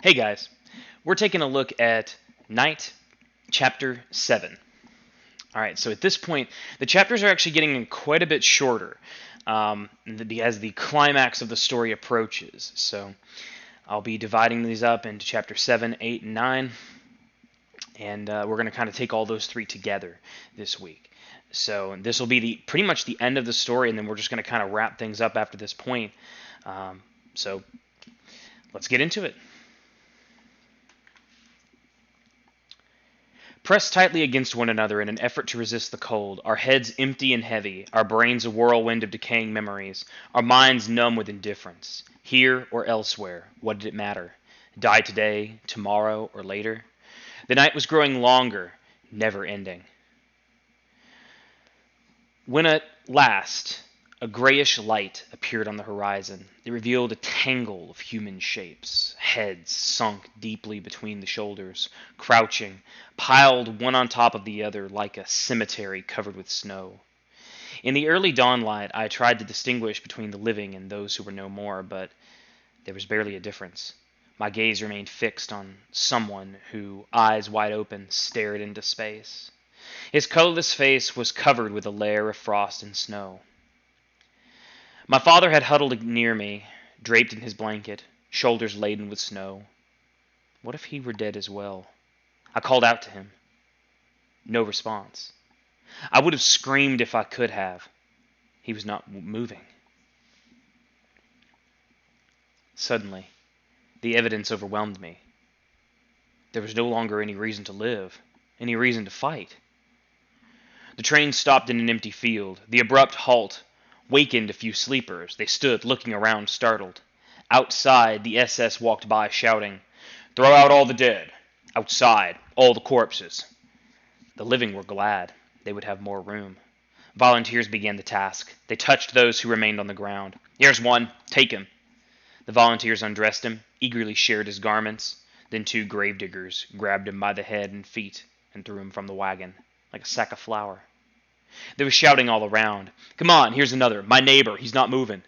Hey guys, we're taking a look at Night, Chapter 7. Alright, so at this point, the chapters are actually getting quite a bit shorter as the climax of the story approaches. So I'll be dividing these up into Chapter 7, 8, and 9, and we're going to kind of take all those three together this week. So this will be pretty much the end of the story, and then we're just going to kind of wrap things up after this point. So let's get into it. Pressed tightly against one another in an effort to resist the cold, our heads empty and heavy, our brains a whirlwind of decaying memories, our minds numb with indifference. Here or elsewhere, what did it matter? Die today, tomorrow, or later? The night was growing longer, never ending. When at last a grayish light appeared on the horizon, it revealed a tangle of human shapes, heads sunk deeply between the shoulders, crouching, piled one on top of the other like a cemetery covered with snow. In the early dawnlight, I tried to distinguish between the living and those who were no more, but there was barely a difference. My gaze remained fixed on someone who, eyes wide open, stared into space. His colorless face was covered with a layer of frost and snow. My father had huddled near me, draped in his blanket, shoulders laden with snow. What if he were dead as well? I called out to him. No response. I would have screamed if I could have. He was not moving. Suddenly, the evidence overwhelmed me. There was no longer any reason to live, any reason to fight. The train stopped in an empty field. The abrupt halt wakened a few sleepers. They stood looking around, startled. Outside, the SS walked by, shouting, "Throw out all the dead! Outside, all the corpses!" The living were glad. They would have more room. Volunteers began the task. They touched those who remained on the ground. "Here's one. Take him." The volunteers undressed him, eagerly shared his garments. Then two gravediggers grabbed him by the head and feet and threw him from the wagon, like a sack of flour. There was shouting all around. "Come on, here's another. My neighbor, he's not moving."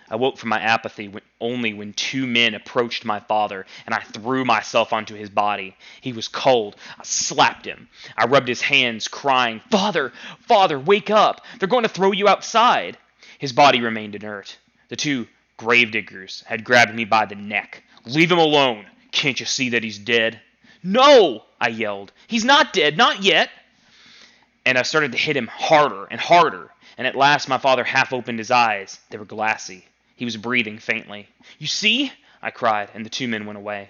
I woke from my apathy only when two men approached my father, and I threw myself onto his body. He was cold. I slapped him. I rubbed his hands, crying, "Father, Father, wake up! They're going to throw you outside!" His body remained inert. The two gravediggers had grabbed me by the neck. "Leave him alone! Can't you see that he's dead?" "No!" I yelled. "He's not dead, not yet!" And I started to hit him harder and harder, and at last my father half opened his eyes. They were glassy. He was breathing faintly. "You see?" I cried, and the two men went away.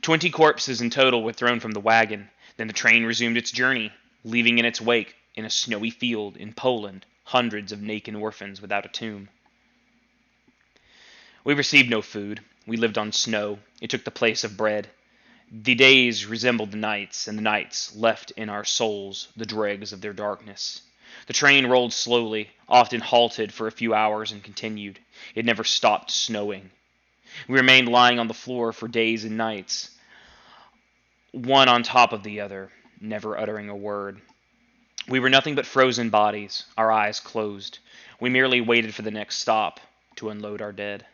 20 corpses in total were thrown from the wagon. Then the train resumed its journey, leaving in its wake, in a snowy field in Poland, hundreds of naked orphans without a tomb. We received no food. We lived on snow. It took the place of bread. The days resembled the nights, and the nights left in our souls the dregs of their darkness. The train rolled slowly, often halted for a few hours and continued. It never stopped snowing. We remained lying on the floor for days and nights, one on top of the other, never uttering a word. We were nothing but frozen bodies, our eyes closed. We merely waited for the next stop to unload our dead.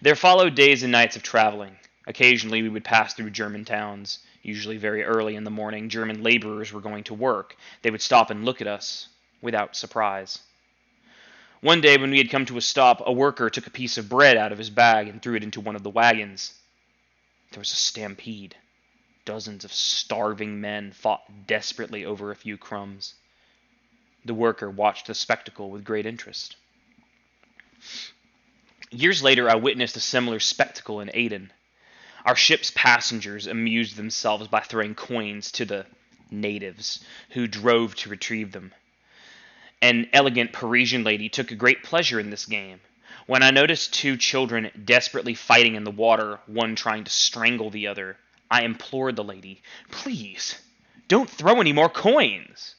There followed days and nights of traveling. Occasionally we would pass through German towns. Usually very early in the morning, German laborers were going to work. They would stop and look at us without surprise. One day when we had come to a stop, a worker took a piece of bread out of his bag and threw it into one of the wagons. There was a stampede. Dozens of starving men fought desperately over a few crumbs. The worker watched the spectacle with great interest. Years later, I witnessed a similar spectacle in Aden. Our ship's passengers amused themselves by throwing coins to the natives, who drove to retrieve them. An elegant Parisian lady took a great pleasure in this game. When I noticed two children desperately fighting in the water, one trying to strangle the other, I implored the lady, "Please, don't throw any more coins."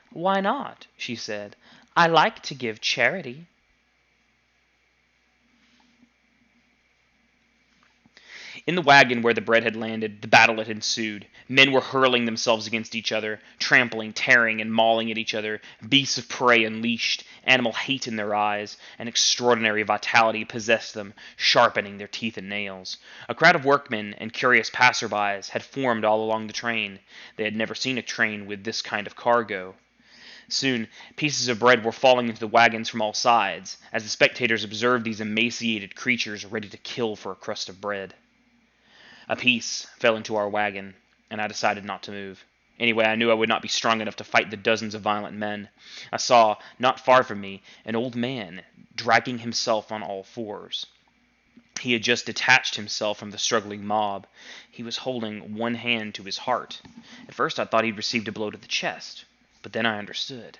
"Why not?" she said. "I like to give charity." In the wagon where the bread had landed, the battle had ensued. Men were hurling themselves against each other, trampling, tearing, and mauling at each other. Beasts of prey unleashed, animal hate in their eyes, and extraordinary vitality possessed them, sharpening their teeth and nails. A crowd of workmen and curious passerbys had formed all along the train. They had never seen a train with this kind of cargo. Soon, pieces of bread were falling into the wagons from all sides, as the spectators observed these emaciated creatures ready to kill for a crust of bread. A piece fell into our wagon, and I decided not to move. Anyway, I knew I would not be strong enough to fight the dozens of violent men. I saw, not far from me, an old man dragging himself on all fours. He had just detached himself from the struggling mob. He was holding one hand to his heart. At first I thought he'd received a blow to the chest, but then I understood.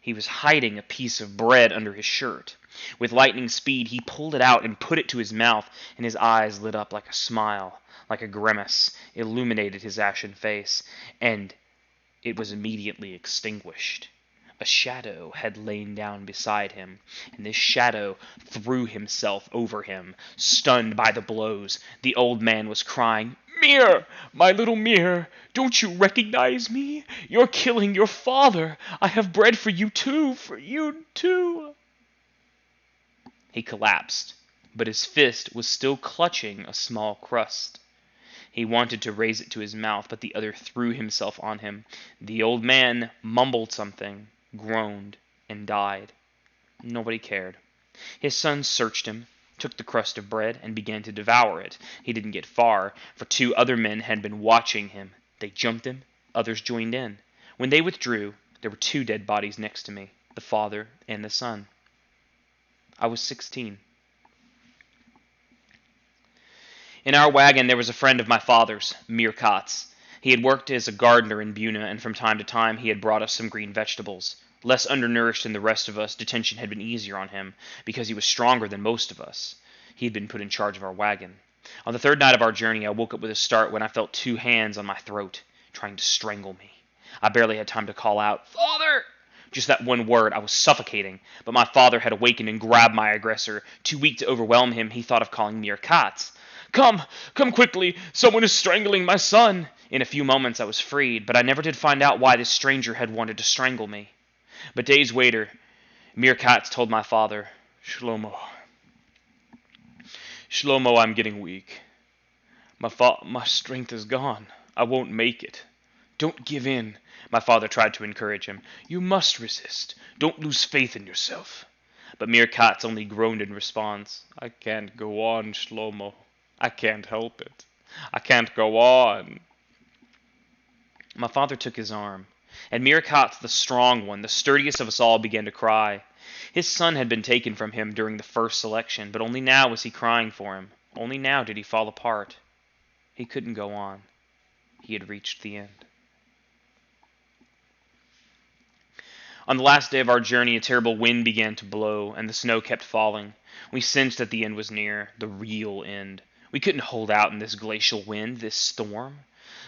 He was hiding a piece of bread under his shirt. With lightning speed, he pulled it out and put it to his mouth, and his eyes lit up like a smile, like a grimace, illuminated his ashen face, and it was immediately extinguished. A shadow had lain down beside him, and this shadow threw himself over him. Stunned by the blows, the old man was crying, "Mir, my little Mir, don't you recognize me? You're killing your father. I have bread for you too, for you too." He collapsed, but his fist was still clutching a small crust. He wanted to raise it to his mouth, but the other threw himself on him. The old man mumbled something, groaned, and died. Nobody cared. His son searched him, took the crust of bread, and began to devour it. He didn't get far, for 2 other men had been watching him. They jumped him, others joined in. When they withdrew, there were 2 dead bodies next to me, the father and the son. I was 16. In our wagon there was a friend of my father's, Mir Katz. He had worked as a gardener in Buna, and from time to time he had brought us some green vegetables. Less undernourished than the rest of us, detention had been easier on him, because he was stronger than most of us. He had been put in charge of our wagon. On the 3rd night of our journey, I woke up with a start when I felt 2 hands on my throat, trying to strangle me. I barely had time to call out, "Father!" Just that one word. I was suffocating, but my father had awakened and grabbed my aggressor. Too weak to overwhelm him, he thought of calling Mir Katz. "Come quickly! Someone is strangling my son!" In a few moments I was freed, but I never did find out why this stranger had wanted to strangle me. But days later, Mir Katz told my father, Shlomo, I'm getting weak. My strength is gone. I won't make it. Don't give in." My father tried to encourage him. "You must resist. Don't lose faith in yourself." But Mir Katz only groaned in response. "I can't go on, Shlomo. I can't help it. I can't go on." My father took his arm, and Mir Katz, the strong one, the sturdiest of us all, began to cry. His son had been taken from him during the first selection, but only now was he crying for him. Only now did he fall apart. He couldn't go on. He had reached the end. On the last day of our journey, a terrible wind began to blow, and the snow kept falling. We sensed that the end was near, the real end. We couldn't hold out in this glacial wind, this storm.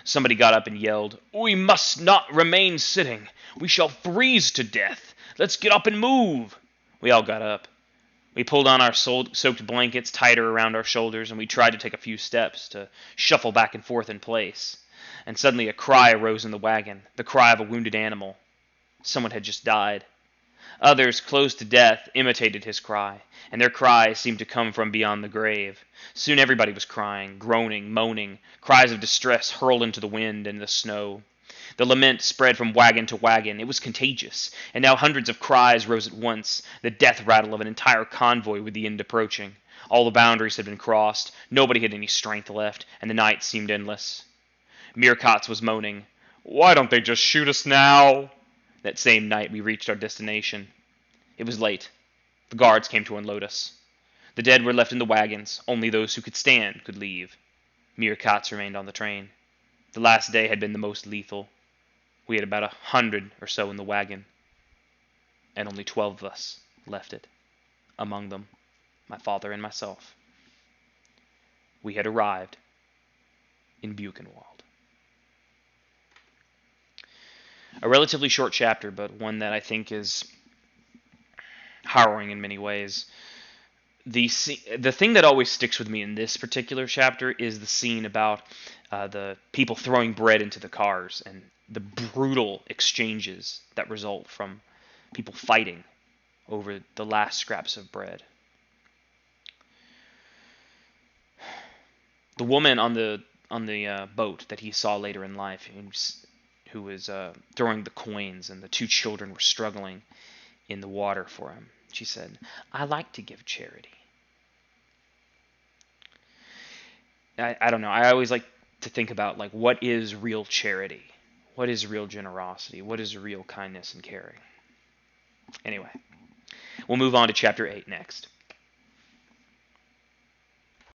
Somebody got up and yelled, "We must not remain sitting. We shall freeze to death. Let's get up and move." We all got up. We pulled on our soaked blankets tighter around our shoulders, and we tried to take a few steps to shuffle back and forth in place. And suddenly a cry arose in the wagon, the cry of a wounded animal. Someone had just died. Others, close to death, imitated his cry, and their cries seemed to come from beyond the grave. Soon everybody was crying, groaning, moaning. Cries of distress hurled into the wind and the snow. The lament spread from wagon to wagon. It was contagious, and now hundreds of cries rose at once, the death rattle of an entire convoy with the end approaching. All the boundaries had been crossed, nobody had any strength left, and the night seemed endless. Mir Katz was moaning, "Why don't they just shoot us now?" That same night we reached our destination. It was late. The guards came to unload us. The dead were left in the wagons. Only those who could stand could leave. Mir Katz remained on the train. The last day had been the most lethal. We had about 100 or so in the wagon, and only 12 of us left it. Among them, my father and myself. We had arrived in Buchenwald. A relatively short chapter, but one that I think is harrowing in many ways. the thing that always sticks with me in this particular chapter is the scene about the people throwing bread into the cars and the brutal exchanges that result from people fighting over the last scraps of bread. The woman on the boat that he saw later in life, who was throwing the coins, and the two children were struggling in the water for him. She said, "I like to give charity." I don't know. I always like to think about, like, what is real charity? What is real generosity? What is real kindness and caring? Anyway, we'll move on to chapter 8 next.